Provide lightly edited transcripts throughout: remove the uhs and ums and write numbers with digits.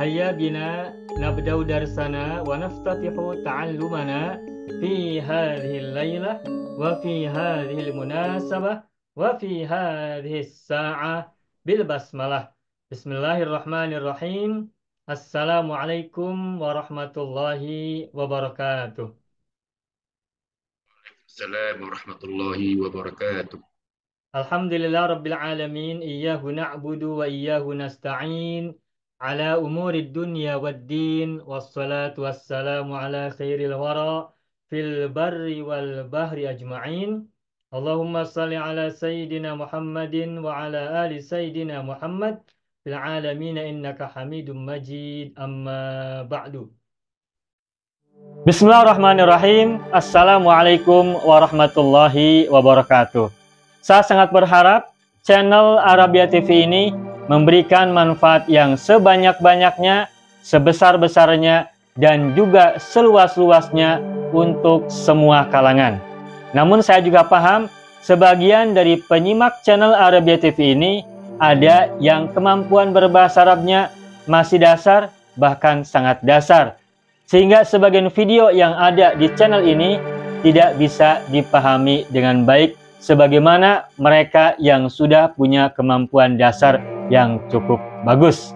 هيا بنا نبدأ درسنا ونفتتح تعلمنا في هذه الليلة وفي هذه المناسبة وفي هذه الساعة بالبسملة. بسم الله الرحمن الرحيم. السلام عليكم ورحمة الله وبركاته. السلام ورحمة الله وبركاته. Alhamdulillah Rabbil Alamin. Iyyahu na'budu wa iyyahu nasta'in ala umuri dunya wad din wassalatu wassalamu ala khairil wara fil barri wal bahri ajma'in. Allahumma salli ala Sayyidina Muhammadin wa ala ali Sayyidina Muhammad fil alamin innaka Hamidum Majid, amma ba'du. Bismillahirrahmanirrahim. Assalamualaikum warahmatullahi wabarakatuh. Saya sangat berharap channel Arabia TV ini memberikan manfaat yang sebanyak-banyaknya, sebesar-besarnya, dan juga seluas-luasnya untuk semua kalangan. Namun saya juga paham, sebagian dari penyimak channel Arabia TV ini ada yang kemampuan berbahasa Arabnya masih dasar, bahkan sangat dasar. Sehingga sebagian video yang ada di channel ini tidak bisa dipahami dengan baik sebagaimana mereka yang sudah punya kemampuan dasar yang cukup bagus.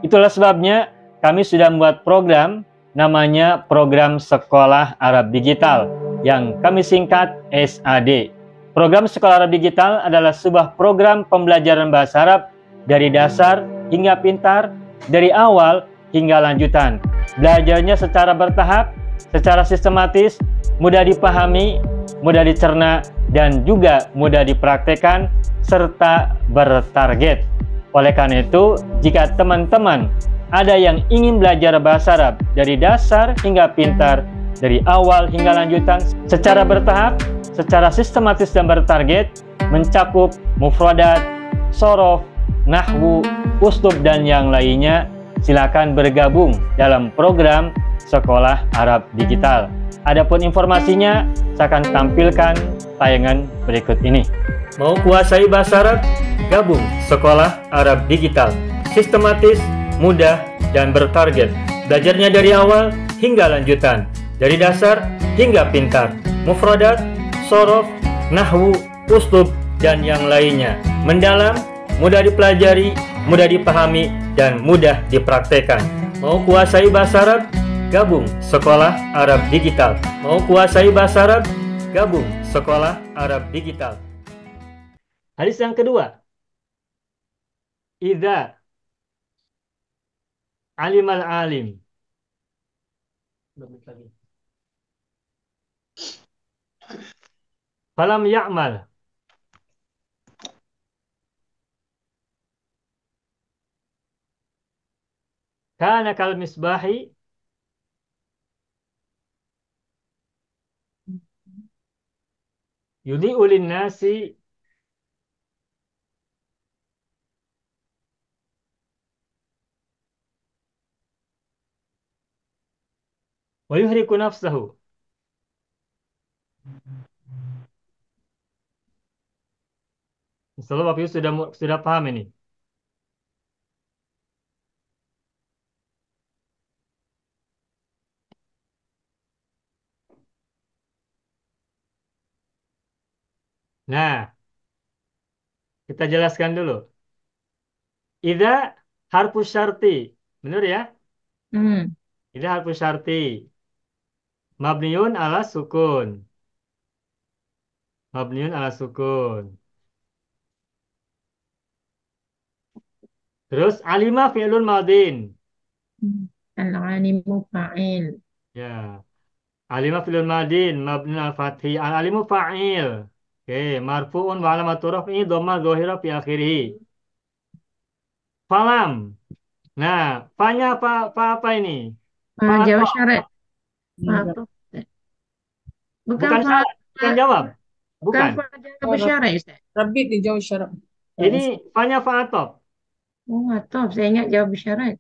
Itulah sebabnya kami sudah membuat program namanya Program Sekolah Arab Digital yang kami singkat SAD. Program Sekolah Arab Digital adalah sebuah program pembelajaran bahasa Arab dari dasar hingga pintar, dari awal hingga lanjutan. Belajarnya secara bertahap, secara sistematis, mudah dipahami, mudah dicerna, dan juga mudah dipraktekkan serta bertarget. Oleh karena itu, jika teman-teman ada yang ingin belajar bahasa Arab dari dasar hingga pintar, dari awal hingga lanjutan, secara bertahap, secara sistematis dan bertarget, mencakup mufradat, sorof, nahwu, uslub, dan yang lainnya, silakan bergabung dalam program Sekolah Arab Digital. Adapun informasinya, saya akan tampilkan tayangan berikut ini. Mau kuasai bahasa Arab? Gabung Sekolah Arab Digital. Sistematis, mudah, dan bertarget. Belajarnya dari awal hingga lanjutan. Dari dasar hingga pintar. Mufradat, sorof, nahwu, uslub, dan yang lainnya. Mendalam, mudah dipelajari, mudah dipahami, dan mudah dipraktekkan. Mau kuasai bahasa Arab? Gabung Sekolah Arab Digital. Mau kuasai bahasa Arab? Gabung Sekolah Arab Digital. Hadis yang kedua. Idza alimal alim. Falam ya'mal. Kana kal misbahi yudhi'u lin-nasi wa yuhriku nafsahu. Insyaallah Bapak Ibu sudah paham ini. Nah, kita jelaskan dulu. Idza harfu syarti. Benar ya? Idza harfu syarti. Mabniun ala sukun. Mabniun ala sukun. Terus alima fi'lun madin. Al-alimu fa'il. Ya. Alima fi'lun madin mabniun al fathi. Al-alimu fa'il. Oke, marfu'un wa alamatu raf'i dhamma dhahira fi akhirih. Falam. Nah, fanya apa ini? Jawab Fa'atof. syarat. Fa'atof. Bukan Bukan syarat, bukan jawab. Bukan. jawab syarat, Ustaz. Rabbi dijawab syarat. Ini fanya fa'atof. Oh, atof. Saya ingat jawab syarat.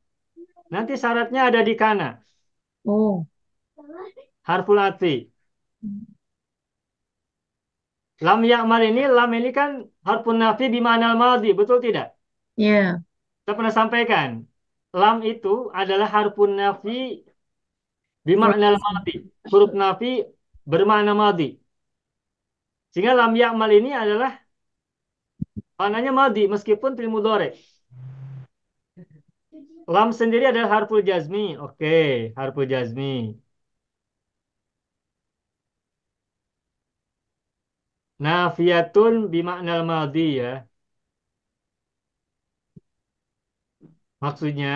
Nanti syaratnya ada di kana. Oh. Harful atfi. Lam ya'mal ini, lam ini kan harfun nafi bimanal madhi, betul tidak? Ya. Kita pernah sampaikan. lam itu adalah harfun nafi bimakna al-madi. Huruf nafi bermakna madi. Sehingga lam ya'mal ini adalah maknanya madi meskipun fil mudhari. Lam sendiri adalah harful jazmi. Oke, harful jazmi. Nafiyatun bimakna al-madi ya. Maksudnya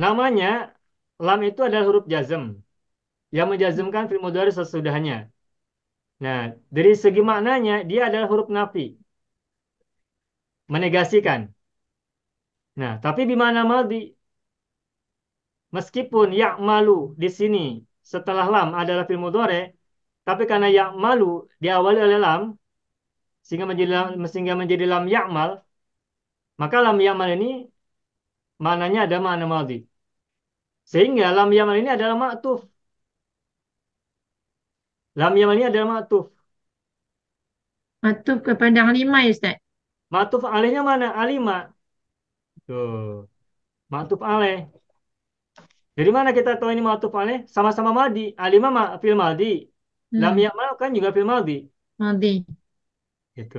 namanya lam itu adalah huruf jazm yang menjazmkan fil mudhari sesudahnya. Nah, dari segi maknanya dia adalah huruf nafi, menegasikan. Nah, tapi di mana madi? Meskipun ya'malu di sini setelah lam adalah fil mudhari, tapi karena ya'malu diawali oleh lam sehingga menjadi lam ya'mal, maka lam ya'mal ini maknanya ada makna madi. Sehingga lam ya'mal ini adalah ma'tuf. Lam ya'mal ini adalah ma'tuf. Matuf kepada lima ya, Ustaz. Ma'tuf alaihnya mana? Alima. Tuh, ma'tuf alaih. Dari mana kita tahu ini ma'tuf alaih? Sama-sama madi. Alima fil madi. Lam Hmm. ya'mal kan juga fil madi. Madi. Gitu.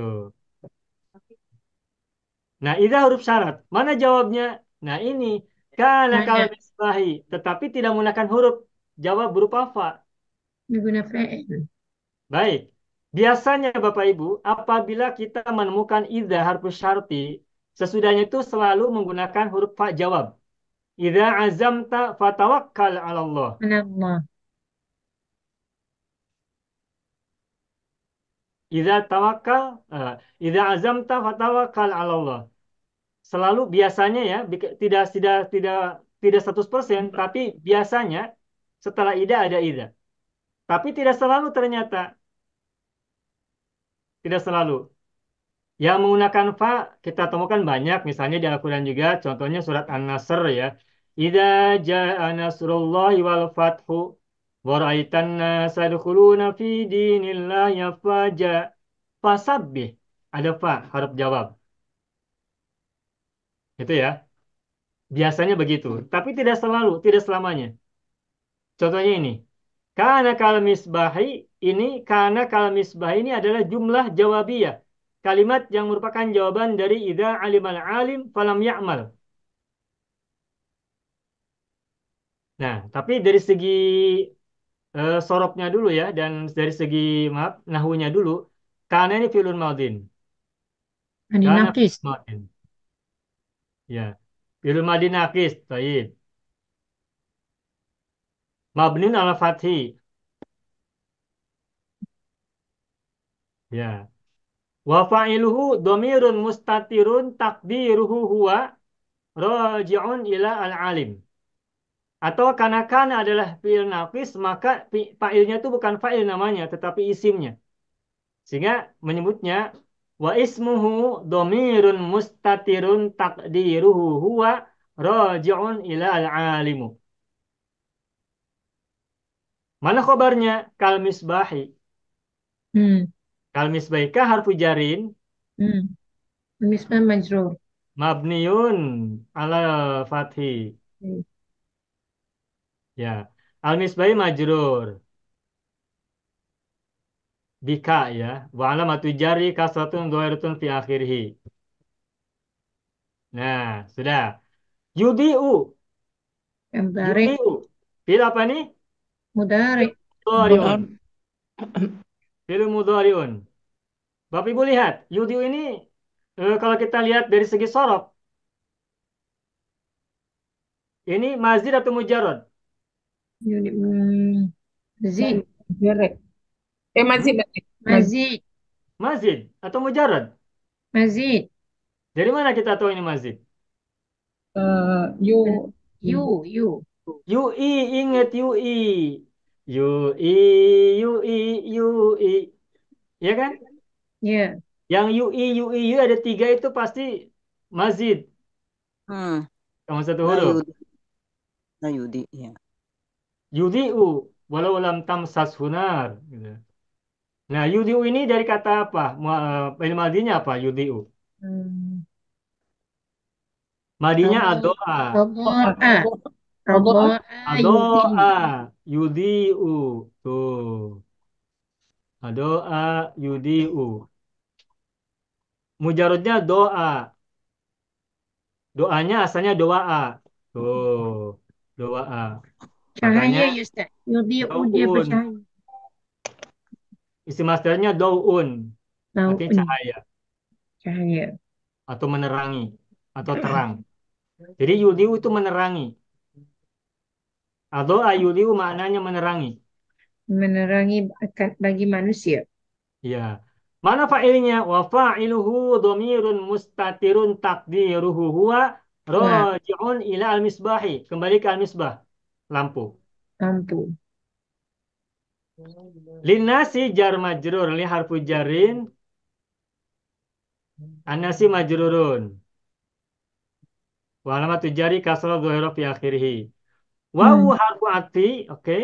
Nah, itu huruf syarat. Mana jawabnya? Nah, ini. Kana kal Mana? misbahi. Tetapi tidak menggunakan huruf jawab berupa fa. Berguna fa'il. Baik. Biasanya Bapak Ibu, apabila kita menemukan idza harfu syarti, sesudahnya itu selalu menggunakan huruf fa jawab. Idza azamta fatawakkal 'ala Allah. Allah. Idza tawakkal, idza azamta fatawakkal 'ala Allah. Selalu biasanya ya, tidak 100%, tapi biasanya setelah ida ada ida. Tapi tidak selalu ternyata, tidak selalu. Yang menggunakan fa kita temukan banyak, misalnya di Al-Qur'an juga, contohnya surat An-Nasr ya. Idza jaa nasrullahi wal fathu wa ra'aitan nasa yadkhuluna fi dinillahi afwaja fasabbih. Ada fa, harf jawab. Itu ya. Biasanya begitu, tapi tidak selalu, tidak selamanya. Contohnya ini. Karena kal misbahi ini adalah jumlah jawabiyah. Kalimat yang merupakan jawaban dari idza alimal alim falam ya'mal. Nah, tapi dari segi sorobnya dulu ya dan dari segi maaf nahwunya dulu. Karena ini fi'lun madin. Adi Karena nakis. fi'lun madin. Ya. Fi'lun madin nakis. Baik. Mabniun ala fathi. Ya. Wa fa'iluhu dhamirun mustatirun takdiruhu huwa raji'un ila al-alim. Atau karena kana adalah fi'il naqis, maka fa'ilnya itu bukan fa'il namanya, tetapi isimnya. Sehingga menyebutnya wa ismuhu dhamirun mustatirun takdiruhu huwa raji'un ila al-alimu. Mana khobarnya? Kal misbahi. Hmm. Kal misbahi ka harfu jarin Hmm. Misbah majrur. mabniun ala fathi. Hmm. Ya. Al-misbahi majrur. Bika ya. Wa alamatu jari kasratun dhahiratun fi akhirih. Nah, sudah. Yudi'u. Yang tarik. Yudi'u. Fil apa nih? Mudari. Mudhari'un. Fil mudhari'un. Bapak Ibu lihat, yudi'u ini kalau kita lihat dari segi sorof, ini mazid atau mujarrad? Mazid. Jerek. Hmm? Masih. Mazid. Mazid atau mujarrad? Mazid. Dari mana kita tahu ini mazid? You. You. Yui, ingat yui. Yui, yui, yui. Ya kan? Ya. Yang yui ada tiga itu pasti mazid. Hmm. Sama satu Nah, huruf. Yudi. Nah, Yudi, ya. Yudi'u, walau lam tamsas hunar. Gitu. Nah, yudi'u ini dari kata apa? Fi'il madinya apa? Yudi'u. Hmm. Madinya Rabo, adoa. roboa, Roboah. roboa Adoa. yudi. Yudiu. Tuh. Adoa. Yudiu. Mujarudnya doa. Doanya asalnya doa. Tuh. Doa. Makanya Cahaya ya Ustaz. Yudi'u dia daun. bercahaya. Isi masdarnya daun. Artinya Daun, cahaya. cahaya. Atau menerangi. Atau terang. Jadi yudiu itu menerangi. Adoa yudiu maknanya menerangi. Menerangi bakat bagi manusia. Ya. Mana fa'ilnya? Wa fa'iluhu dhamirun mustatirun takdiruhu huwa Wah, raji'un ila al-misbahi. Kembali ke al-misbah. Lampu. lampu. Linnasi jar majrur li harfu jarin anasi majrurun. Wa alamatu jari kasrah dhahira fi akhirih. Wawu Hmm. harfu atfi, oke.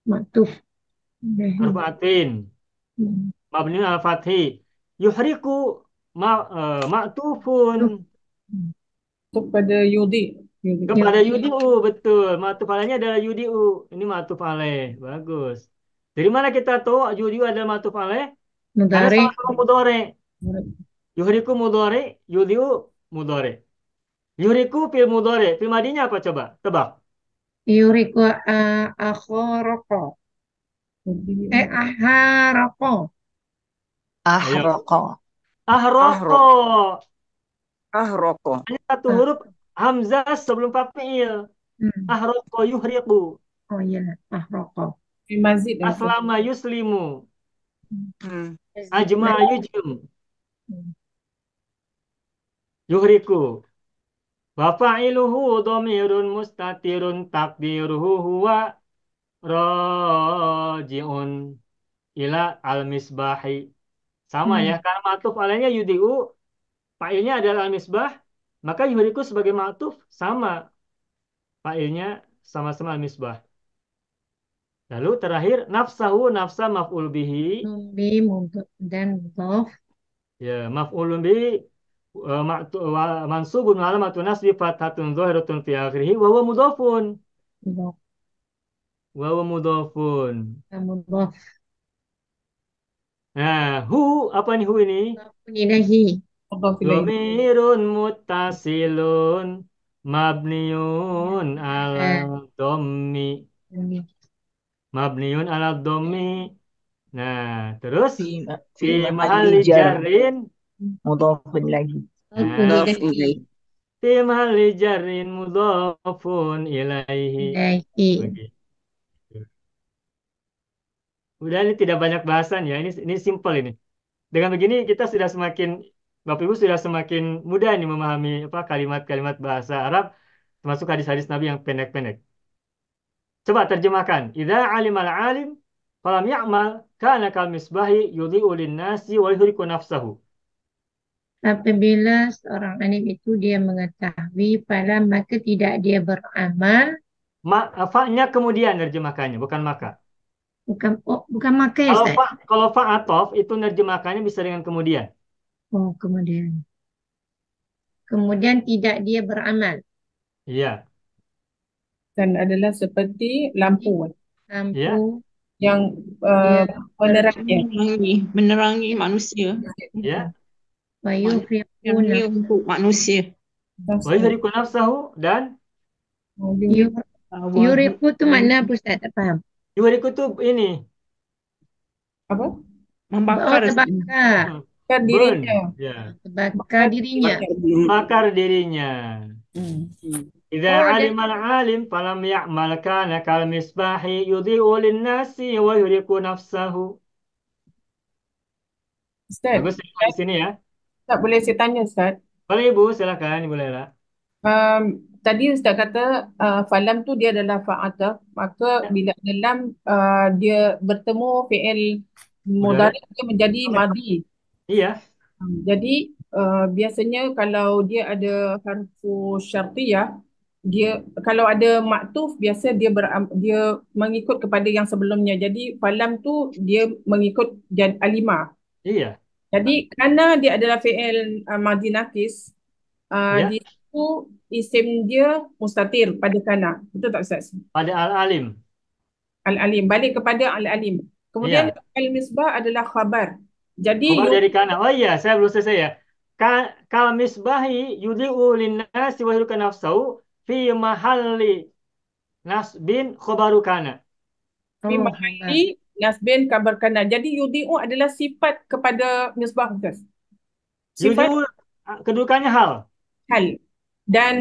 Maktuf. Harfu atfin. Hmm. Mabniun al fathi. Yuhriku ma'tufun. Tuh. Hmm. Kepada Yudi. Kepada Yudi. yudi'u, betul. Ma'tuf alaihnya adalah yudi'u. Ini ma'tuf alaih. Bagus. Dari mana kita tahu yudi'u adalah ma'tuf alaih? Karena Mudhari. sama-sama mudhari. Yuhriku mudhari, yudi'u mudhari. Yuhriku fil mudhari. Fil madinya apa coba? Tebak. Yuriku akhoroko. Aharoko. Ayo. Ahroko. Ahroko. Ahro. Ahroko. Hanya satu Ah, huruf hamzah sebelum fa'il. hmm. Ahroko yuhriku. Oh iya, ahroko. Mazid. Aslama yuslimu. Hmm. Ajma yujum. Hmm. Yuhriku. Wa fa'iluhu dhamirun mustatirun takdiruhu huwa raji'un ila al-misbahi. Sama ya, Hmm. karena ma'tuf alaihnya yudi'u, fa'ilnya adalah al-misbah, maka yuhriku sebagai ma'tuf sama. Fa'ilnya sama-sama al-misbah. Lalu terakhir, nafsahu, nafsa maf'ul bihi. Numbi dan mudhof. Ya, maf'ulun bihi mansubun wa alamatun nasbi fathatun zahiratun fi akhirih wa huwa mudhafun. Mudhof. Wa huwa mudhafun. Mudhof. Nah, hu apa nih hu ini? Mudhofun ilahi. Dhamirun muttasilun mabniun ala dhammi. Ini. Mabniun ala dhammi. Nah, terus Fi fi fi mahalli mahalli jar. jarrin. Mudhafun lagi. Mudhofun Nah, Mudhaf ilahi. ilaih. fi mahalli jarrin mudhafun ilaihi. Ilahi. Begitu. Udah ini tidak banyak bahasan ya. Ini simple ini. Dengan begini kita sudah semakin Bapak Ibu sudah semakin mudah nih memahami apa kalimat-kalimat bahasa Arab termasuk hadis-hadis Nabi yang pendek-pendek. Coba terjemahkan. Idza alimal alim falam ya'mal kana kal misbahi yudhi'u lin-nasi wa yuhriku nafsahu. Apabila seorang alim itu dia mengetahui, pada maka tidak dia beramal, Fa-nya kemudian terjemahkannya, bukan maka. bukan maka ya Kalau Ustaz. fa kalau fa atof itu nerjemahkannya bisa dengan kemudian. Oh, kemudian tidak dia beramal. Iya, Dan adalah seperti lampu iya, Lampu yang dia menerangi. menerangi manusia, iya. wayufriquna menerangi untuk manusia. Wa yuhriku nafsahu dan yuriku tu makna apa Ustaz? Tak faham. yuhriku itu ini Apa? Oh, Membakar. terbakar. Kan burn. dirinya. Ya. Terbakar dirinya. Bakar dirinya. Idza Oh, dan alimal alim falam ya'mal kana kal misbahi yudhi'u lin-nasi wa yuhriku nafsahu. Ustaz, Bagus di sini ya. tak boleh saya tanya Ustaz. Boleh Ibu, silakan Ibu Lela. Tadi Ustaz kata falam tu dia adalah fa'ataf, maka Ya. bila dalam dia bertemu fi'il Mudhari. mudhari dia menjadi madhi. Iya, Jadi biasanya kalau dia ada harfu syartiyah, dia kalau ada maktuf biasa dia mengikut kepada yang sebelumnya. Jadi falam tu dia mengikut alimah. iya. Jadi kerana dia adalah fi'il madhi nakis, Ya. di itu isim dia mustatir pada kana. Betul tak Ustaz? pada al-alim. Al-alim. Balik kepada al-alim. Kemudian Iya, al-misbah adalah khabar. Jadi khabar dari kana. Oh iya, saya belum selesai ya. Kal misbahi yudhi'u linnasi wa yuhriku nafsahu fi mahalli nasbin khabaru kana. fi Oh, khabar. mahalli nasbin kabar kana. Jadi yudi'u adalah sifat kepada misbah Ustaz. Sifat Yudhi'u kedudukannya hal. hal. Dan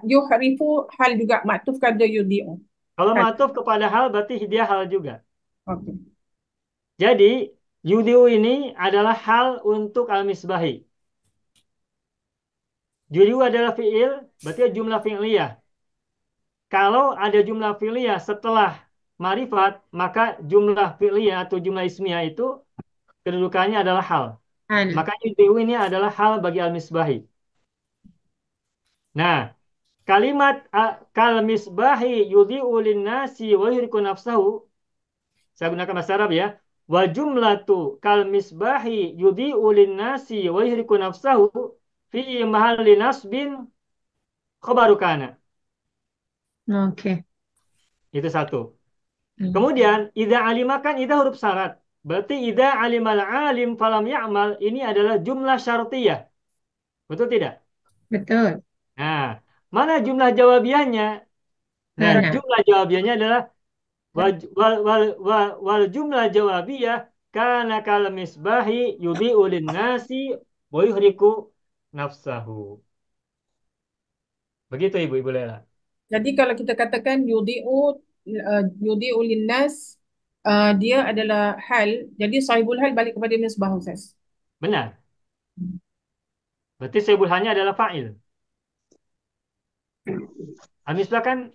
yuhrifu hal juga maktuf kepada yudi'u. Kalau Hal. ma'tuf kepada hal berarti dia hal juga. Okey. Jadi yudhi'u ini adalah hal untuk al-misbahi. Yudhi'u adalah fi'il, berarti jumlah fi'liyah. Kalau ada jumlah fi'liyah setelah marifat, maka jumlah fi'liyah atau jumlah ismiyah itu kedudukannya adalah hal. Hal. Maka yudhi'u ini adalah hal bagi al-misbahi. Nah, kalimat kal misbahi yudhi'u linnasi wa yuhriku nafsahu, saya gunakan bahasa Arab ya. Wa jumlatu kal misbahi yudhi'u linnasi wa yuhriku nafsahu fi mahalli nasbin khabaru kana. Okey. Itu satu. Hmm. Kemudian idza alima kan idza huruf syarat. Berarti idza alimal alim falam ya'mal ini adalah jumlah syartiyah. Betul tidak? Betul. Nah, mana jumlah jawabiahnya? Nah, Kana. jumlah jawabiahnya adalah wal jumlah jawabiyah kana kal misbahi yudhi'u linnasi wa yuhriku nafsahu. Begitu Ibu Lela. Jadi kalau kita katakan yudi'u linnas, dia adalah hal. Jadi sahibul hal balik kepada misbah Ustaz. Benar. Berarti sebulhannya adalah fa'il. Al-misbah kan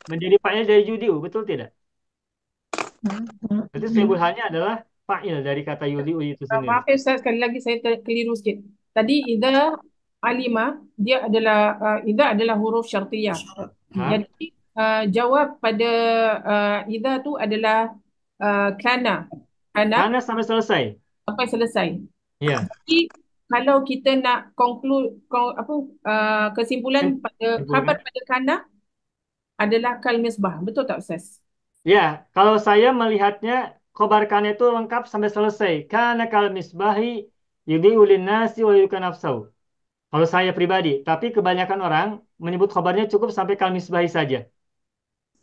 menjadi fa'il dari yudi'u, betul tidak? Berarti sebulhannya adalah fa'il dari kata yudi'u itu sendiri. Maaf ya Ustaz, sekali lagi saya keliru sikit. Tadi alima dia adalah adalah huruf syartiyah. Hah? Jadi jawab pada idza tu adalah kana. Kana Karena sampai selesai. sampai selesai. Ya. Jadi kalau kita nak kesimpulan pada khabar Simpulkan. pada kana adalah kal misbah. Betul tak Ustaz? Ya, kalau saya melihatnya khobar kana itu lengkap sampai selesai. Kana kal misbahi yudhi'u linnasi wa yuhriku nafsahu. Kalau saya pribadi, tapi kebanyakan orang menyebut khobarnya cukup sampai kal misbahi saja.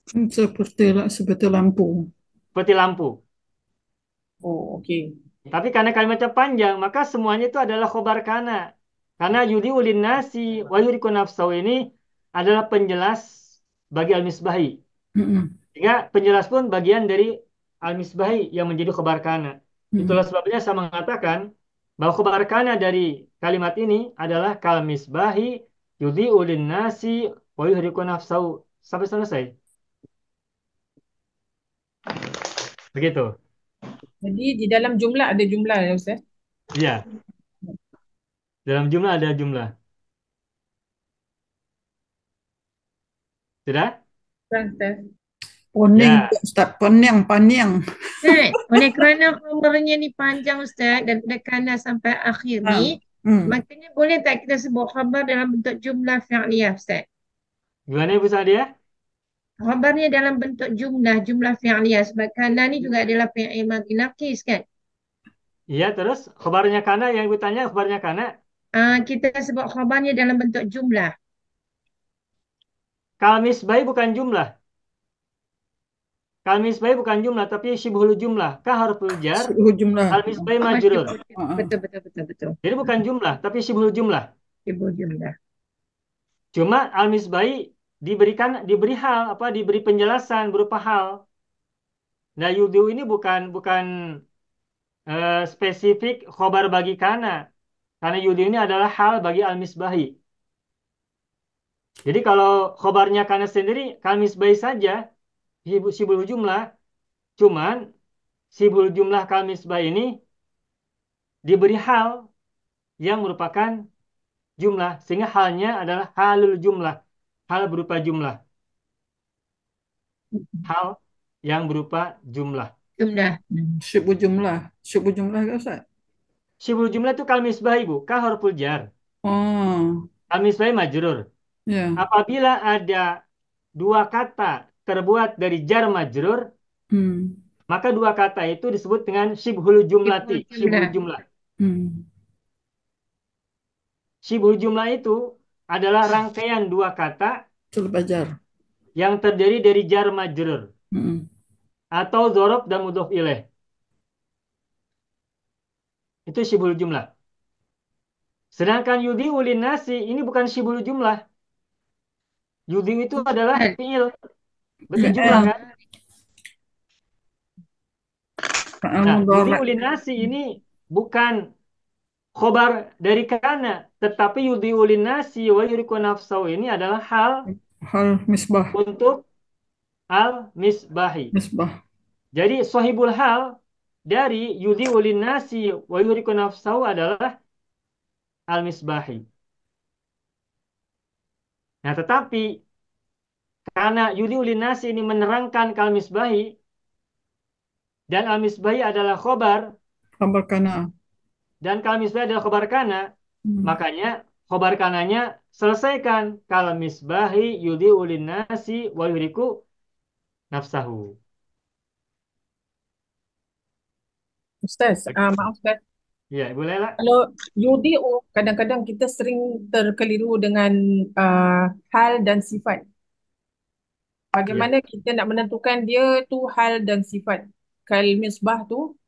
Seperti lampu. Seperti lampu. Oh, okey. Tapi karena kalimatnya panjang, maka semuanya itu adalah khobar kana. Karena yudhi'u linnasi wa yuhriku nafsahu ini adalah penjelas bagi al-misbahi. Mm-mm. Sehingga penjelas pun bagian dari al-misbahi yang menjadi khobar kana. Itulah sebabnya saya mengatakan bahwa khobar kana dari kalimat ini adalah kal misbahi yudhi'u linnasi wa yuhriku nafsahu sampai selesai. Begitu. Jadi di dalam jumlah ada jumlah ya Ustaz? Iya. Dalam jumlah ada jumlah. Sudah? Ustaz. Poning, Ya. Ustaz. Panjang. Kan? Oleh kerana khabarnya ni panjang Ustaz dan kana sampai akhir ni, maknanya boleh tak kita sebut khabar dalam bentuk jumlah fi'liyah Ustaz? Gimana Ibu Sadia? Khabarnya dalam bentuk jumlah fi'liyah sebab kana ni juga adalah fi'il madhi naqis kan? Iya, terus khabarnya kana yang Ibu tanya khabarnya kana. Kita sebut khabarnya dalam bentuk jumlah. Kal misbahi bukan jumlah. Kal misbahi bukan jumlah tapi syibhul jumlah. Ka harful jar, Suhu jumlah. kal misbahi majrur. Betul. Jadi bukan jumlah tapi syibhul jumlah. Ibu jumlah. Cuma al misbahi diberi hal diberi penjelasan berupa hal. Nah, yudhu ini bukan spesifik khobar bagi kana. Karena yudhu ini adalah hal bagi al misbahi. Jadi kalau khobarnya kana sendiri kal misbahi saja sibul jumlah. Cuman sibul jumlah kal misbahi ini diberi hal yang merupakan jumlah sehingga halnya adalah halul jumlah. Hal berupa jumlah. Hal yang berupa jumlah. Jumlah. Syubu jumlah ke Ustaz? Syibul jumlah itu kal misbah Ibu, ka huruful jar. Oh, Al-misbahi majrur. ya. Apabila ada dua kata terbuat dari jar majrur, Hmm. maka dua kata itu disebut dengan syibhul jumlati, Syibhul syibhul jumlah. jumlah. Hmm. Syibhul jumlah itu adalah rangkaian dua kata Sul Bajar. yang terdiri dari jar majrur Hmm. atau dzaraf dan mudhof ilaih. Itu syibhul jumlah. Sedangkan yudhi ulin nasi ini bukan syibhul jumlah. Yudhi itu adalah Fi'il. fi'il. Berarti Ya. jumlah kan? Fa'al Nah, yudhi mudhari'. ulin nasi ini bukan khobar dari kana, tetapi yudhi ulin nasi wa yuriku nafsahu ini adalah hal Hal misbah. untuk al-misbahi. Misbah. Jadi sahibul hal dari yudhi ulin nasi wa yuriku nafsahu adalah al-misbahi. Nah, tetapi karena yudhi ulin nasi ini menerangkan kal-misbahi dan al-misbahi adalah khobar Khabar kana. dan kal-misbahi adalah khobar kana, Hmm. makanya khobar kananya selesaikan kal-misbahi yudhi ulin nasi wa yuriku nafsahu. Ustaz, maaf Ustaz. Ya, Ibu Lela. Kalau UDO, kadang-kadang kita sering terkeliru dengan hal dan sifat. Ya, Bagaimana kita nak menentukan dia tu hal dan sifat. Kal misbah tu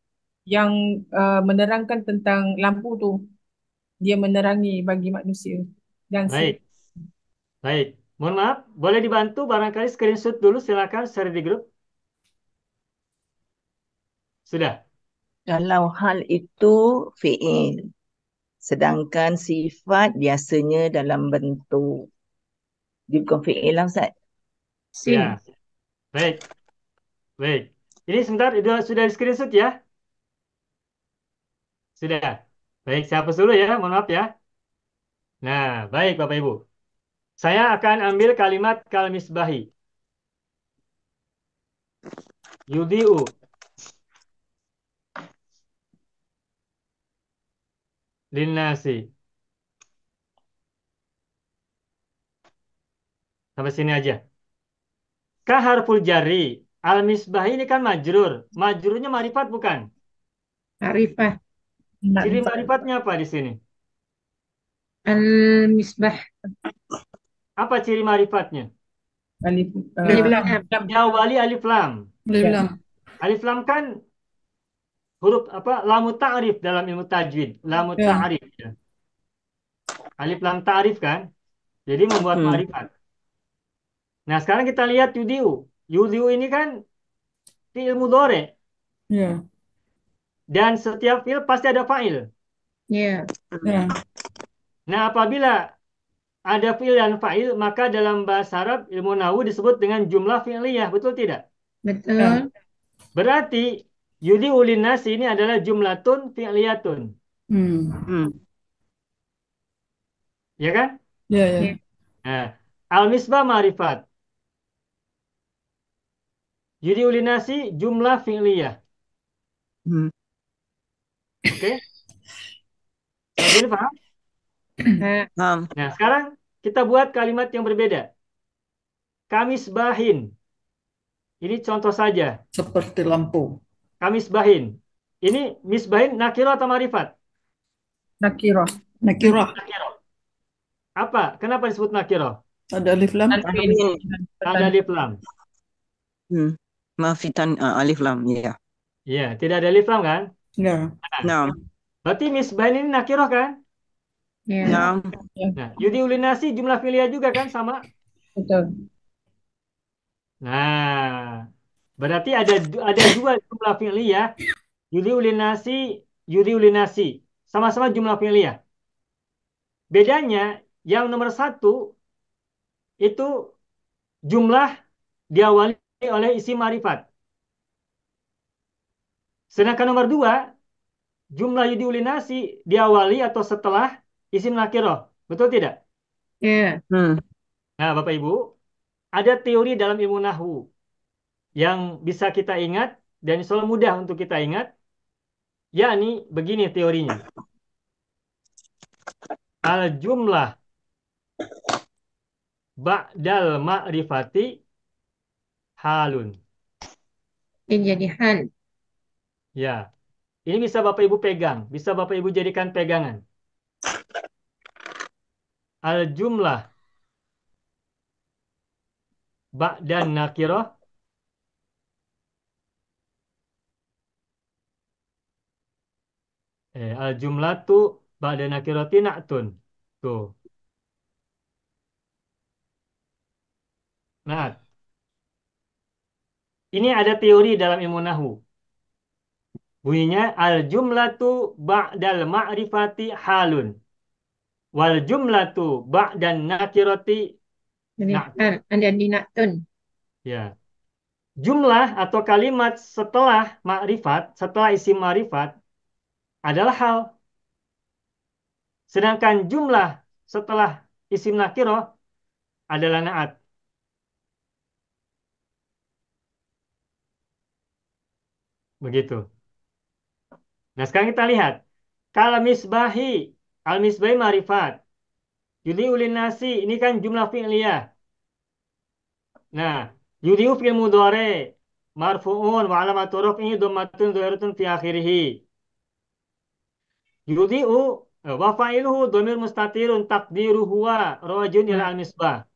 yang menerangkan tentang lampu tu. Dia menerangi bagi manusia. Dan baik, baik. Mohon maaf, boleh dibantu barangkali screenshot dulu, silakan share di grup. Sudah. Kalau hal itu fi'il, sedangkan sifat biasanya dalam bentuk dia bukan fi'il lah Ustaz. Sin. Ya, baik, baik. Ini sebentar, sudah di screenshot ya? Sudah. Baik, saya hapus dulu ya, mohon maaf ya. Nah, baik Bapak Ibu. Saya akan ambil kalimat kal-misbahi. Yudhi'u. Linnasi. Sampai sini aja. Kaharful jari. Al-misbahi ini kan majrur. Majrurnya marifat bukan? Arifah. Ciri marifatnya apa di sini? Al-misbah. Apa ciri marifatnya? alif, Alif Lam. lam. Diawali alif lam. Alif Ya. lam. Alif lam kan huruf apa? Lamu ta'rif dalam ilmu tajwid. Lamu Ya. ta'rif. Ya. Alif lam ta'rif kan? Jadi membuat marifat. Nah, sekarang kita lihat yudiu. Yudiu ini kan fi'il mudhari. Ya. Dan setiap fi'il pasti ada fa'il. Ya. Ya. Nah, apabila ada fi'il dan fa'il, maka dalam bahasa Arab ilmu nahwu disebut dengan jumlah fi'liyah, betul tidak? Betul. Berarti yudi ulin nasi ini adalah jumlatun fi'liyatun. Hmm. Ya kan? Ya, ya. Ya. Nah, al-misbah ma'rifat. Yudi ulin nasi jumlah fi'liyah. Oke? Sampai sini paham? Nah, sekarang kita buat kalimat yang berbeda. Kamisbahin. Ini contoh saja. Seperti lampu. Kamisbahin. Ini misbahin nakiro atau marifat? Nakirah. Nakirah. Nakiro. Apa? Kenapa disebut nakiro? Ada alif lam. Ada alif lam. Mafitan alif lam, ya. Iya, tidak ada alif lam kan? Ya. Nah, Berarti misbahin ini nakiro kan? Ya. nah, Nah, yudi ulin nasi jumlah fi'liyah juga kan sama? Betul. Nah, berarti ada dua jumlah fi'liyah. Yudi ulin nasi, yudi ulin nasi. Sama-sama jumlah fi'liyah. Bedanya, yang nomor satu itu jumlah diawali oleh isim marifat. Sedangkan nomor dua, jumlah yudi ulin nasi diawali atau setelah isim nakiroh. Betul tidak? Ya. Nah, Bapak Ibu, ada teori dalam ilmu nahwu yang bisa kita ingat dan selalu mudah untuk kita ingat, yakni begini teorinya. Al-jumlah ba'dal ma'rifati halun. Ini jadi hal. Ya, ini bisa Bapak Ibu pegang, bisa Bapak Ibu jadikan pegangan. Al-jumlah ba'dan nakirah al-jumlah tu ba'dan nakirati na'tun. Tuh. Nah, ini ada teori dalam ilmu nahwu. Bunyinya al-jumlatu ba'dal ma'rifati halun. Wal jumlatu ba'dan nakirati Jadi na'tun. hal. Ada di naktun. Ya. Jumlah atau kalimat setelah makrifat, setelah isim makrifat adalah hal. Sedangkan jumlah setelah isim nakiroh adalah naat. Begitu. Nah, sekarang kita lihat. Kalau misbahi, al-misbahi marifat. Yudi ulin nasi, ini kan jumlah fi'liyah. Nah, yudiu fi'il mudhari, marfu'un wa alamatu raf'ihi dhammatun dhahiratun fi akhirih. Yudiu wa fa'iluhu dhamir mustatirun taqdiru huwa rajun ila al-misbah.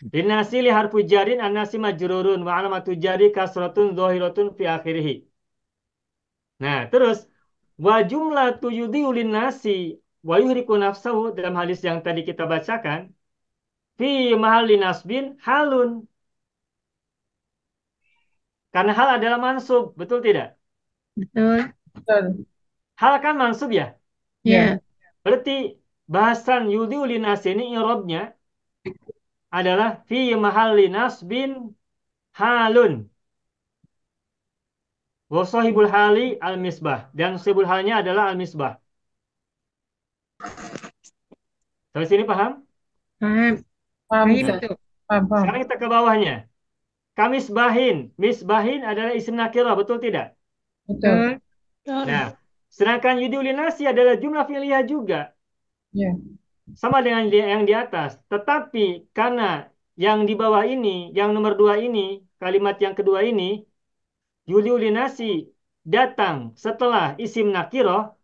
Linnasi li harfu jarin an-nasi majrurun wa alamatu jari kasratun dhahiratun fi akhirih. Nah, terus wa jumlatu yudiu linnasi wa yuhriku nafsahu dalam hadis yang tadi kita bacakan fi mahalli nasbin halun. Karena hal adalah mansub, betul tidak? Betul. Betul. Hal kan mansub ya? Ya. Berarti bahasan yudiu linnasi ini i'rabnya adalah fi mahalli nasbin halun. Wa sahibul hali al-misbah. Dan sahibul halnya adalah al-misbah. Sampai sini paham? Paham. Paham, Paham Ustaz. itu. Paham, paham. Sekarang kita ke bawahnya. Kamisbahin. Misbahin adalah isim nakirah, betul tidak? Betul. Betul. Nah, sedangkan yudiulinasi adalah jumlah fi'liyah juga. Ya. Sama dengan yang di atas. Tetapi karena yang di bawah ini, yang nomor 2 ini, kalimat yang kedua ini, yudiulinasi datang setelah isim nakirah,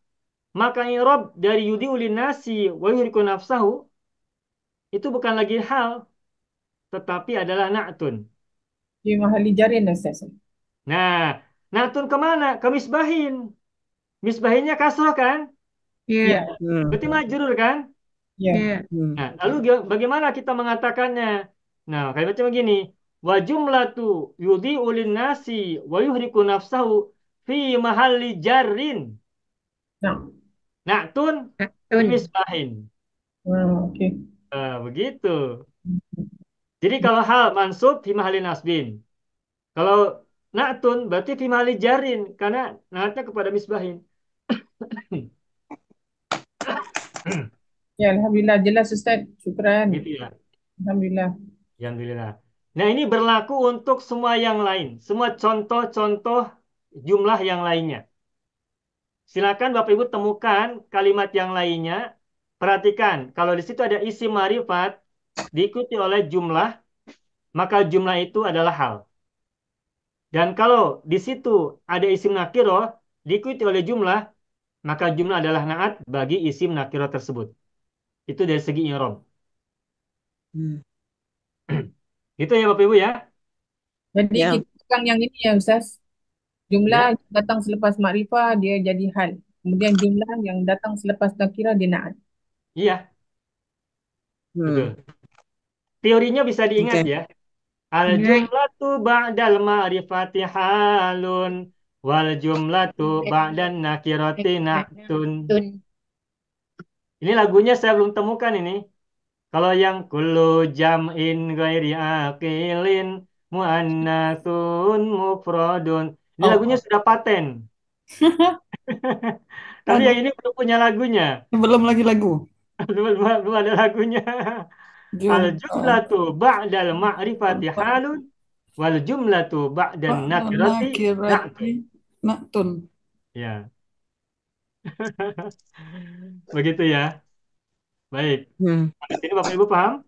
maka i'rab dari yudiulinasi wa yuhriku nafsahu itu bukan lagi hal, tetapi adalah na'tun. Di mahali jarin, Ustaz. Nah, na'tun kemana? Ke misbahin. Misbahinnya kasroh kan? Ya. Ya. Berarti majrur kan? Ya. Ya. Nah, lalu bagaimana kita mengatakannya? Nah, kalimatnya begini. Wa jumlatu yudhi'u lin-nasi wa yuhriku nafsahu fi mahalli jarrin. Nah. Na'tun Naktun. misbahin. Okey. Begitu. Jadi kalau hal mansub fi mahalli nasbin. Kalau na'tun berarti fi mahalli jarrin karena naatnya kepada misbahin. Ya, alhamdulillah jelas Ustaz. Syukran. Gitu ya. Alhamdulillah. Alhamdulillah. Nah, ini berlaku untuk semua yang lain. Semua contoh-contoh jumlah yang lainnya. Silakan Bapak Ibu temukan kalimat yang lainnya. Perhatikan, kalau di situ ada isim marifat diikuti oleh jumlah, maka jumlah itu adalah hal. Dan kalau di situ ada isim nakiroh diikuti oleh jumlah, maka jumlah adalah naat bagi isim nakiroh tersebut. Itu dari segi i'rab. Gitu ya Bapak Ibu ya. Jadi Ya. kita pegang yang ini ya Ustaz. Jumlah Ya. yang datang selepas makrifah dia jadi hal. Kemudian jumlah yang datang selepas nakirah dia naat. Iya, betul. Teorinya bisa diingat Oke. ya. Al jumlatu ba'dal ma'rifati halun wal jumlatu ba'dan nakirati na'tun. Tun. Ini lagunya saya belum temukan ini. Kalau yang kullu jam'in ghairi aqilin muannatsun mufradun. Ini Oh. lagunya sudah paten. Tapi yang ini belum punya lagunya. Belum lagi lagu. Belum ada lagunya. Al jumlatu ba'dal ma'rifati halun wal jumlatu ba'dan nakirati na'tun. Nakirati naktun. Ya. Begitu ya. Baik. Hmm. Ini Bapak Ibu paham?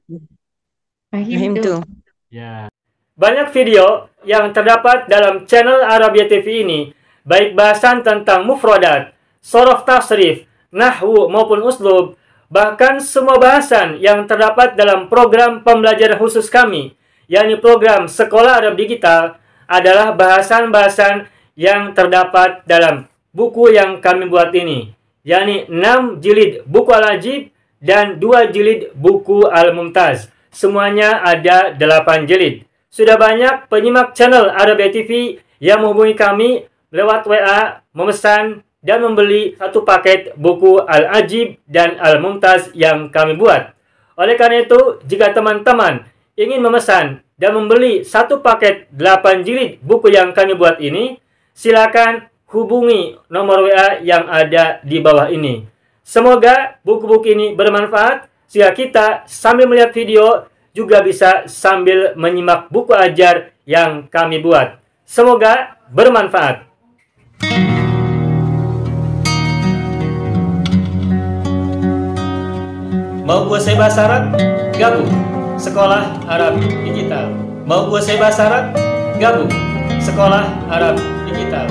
Fahim tu. Ya. Banyak video yang terdapat dalam channel Arabia TV ini, baik bahasan tentang mufradat, sorof tasrif, nahwu maupun uslub, bahkan semua bahasan yang terdapat dalam program pembelajaran khusus kami, yakni program Sekolah Arab Digital, adalah bahasan-bahasan yang terdapat dalam buku yang kami buat ini, yakni 6 jilid buku Al-Ajib dan 2 jilid buku Al-Mumtaz. Semuanya ada 8 jilid. Sudah banyak penyimak channel Arabia TV yang menghubungi kami lewat WA, memesan dan membeli satu paket buku Al-Ajib dan Al-Mumtaz yang kami buat. Oleh karena itu, jika teman-teman ingin memesan dan membeli satu paket 8 jilid buku yang kami buat ini, silakan hubungi nomor WA yang ada di bawah ini. Semoga buku-buku ini bermanfaat sehingga kita sambil melihat video juga bisa sambil menyimak buku ajar yang kami buat. Semoga bermanfaat. Mau kuasai bahasa Arab? Gabung Sekolah Arab Digital. Mau kuasai bahasa Arab? Gabung Sekolah Arab Digital.